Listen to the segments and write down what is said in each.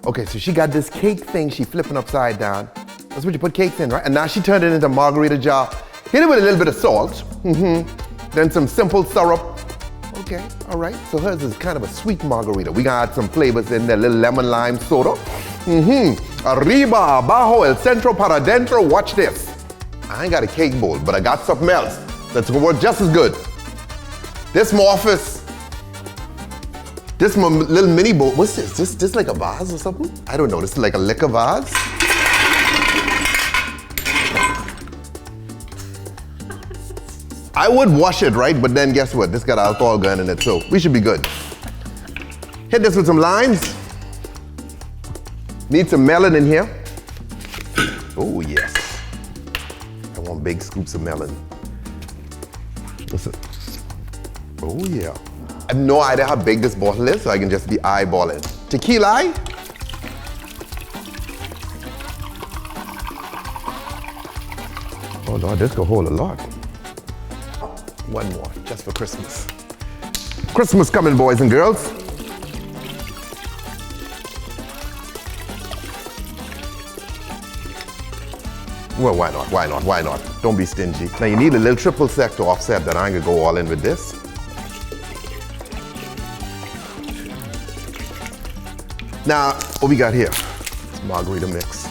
Okay, so she got this cake thing she flipping upside down. That's what you put cakes in, right? And now she turned it into a margarita jar. Hit it with a little bit of salt. Then some simple syrup. Okay, all right. So hers is kind of a sweet margarita. We gonna add some flavors in there, a little lemon lime soda. Arriba, abajo, el centro, para dentro. Watch this. I ain't got a cake bowl, but I got something else that's gonna work just as good. This my office. This my little mini bowl. What's this? This like a vase or something? I don't know. This is like a liquor vase. I would wash it, right? But then guess what? This got alcohol gun in it, so we should be good. Hit this with some limes. Need some melon in here. Oh, yes. I want big scoops of melon. Listen. Oh, yeah. I have no idea how big this bottle is, so I can just be eyeballing. Tequila. Oh, Lord, this could hold a lot. One more, just for Christmas. Christmas coming, boys and girls. Well, why not, why not, why not? Don't be stingy. Now you need a little triple sec to offset that. I ain't gonna go all in with this. Now, what we got here? It's margarita mix.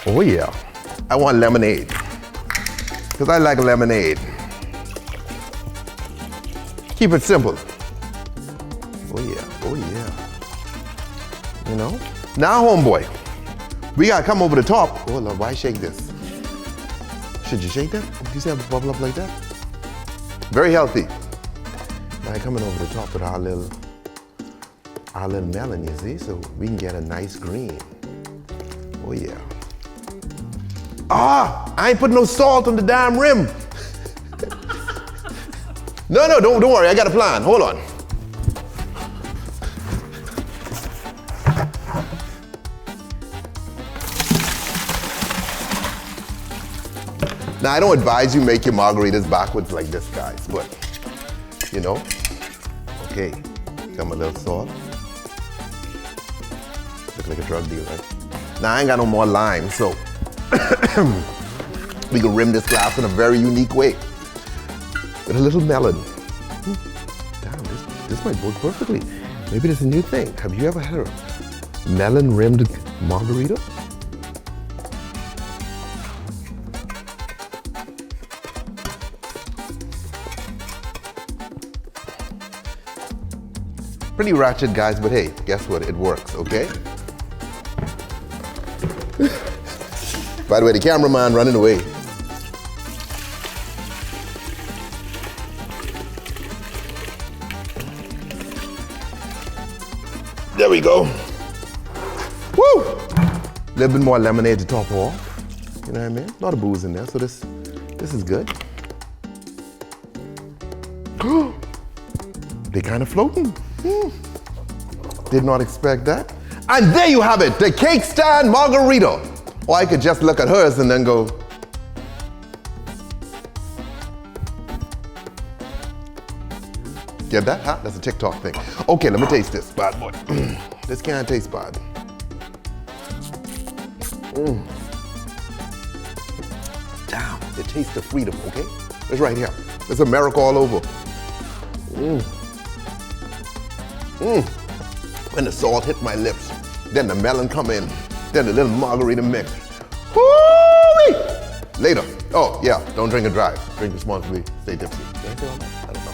Oh yeah, I want lemonade, because I like lemonade. Keep it simple. Oh yeah, oh yeah. You know? Now homeboy, we gotta come over the top. Oh Lord, why shake this? Should you shake that? Do you see how it bubble up like that? Very healthy. Now coming over the top with our little melon, you see? So we can get a nice green. Oh yeah. Ah, I ain't putting no salt on the damn rim. No, don't worry, I got a plan, hold on. Now, I don't advise you make your margaritas backwards like this, guys, but, you know, okay, got my little salt. Look like a drug deal, right? Now, I ain't got no more lime, so we can rim this glass in a very unique way with a little melon. Damn, this might work perfectly. Maybe this is a new thing. Have you ever had a melon rimmed margarita? Pretty ratchet, guys, but hey, guess what? It works, okay? By the way, the cameraman running away. There we go. Woo! A little bit more lemonade to top off. You know what I mean? A lot of booze in there, so this is good. They kind of floating. Did not expect that. And there you have it, the cake stand margarita. Or I could just look at hers and then go, get that? Huh? That's a TikTok thing. Okay, let me taste this bad boy. This can't taste bad. Damn, it tastes of freedom, okay? It's right here. It's America all over. When the salt hit my lips, then the melon come in, then the little margarita mix. Woo-wee! Later. Oh, yeah, don't drink and drive. Drink responsibly, stay tipsy. Did I say all that? I don't know.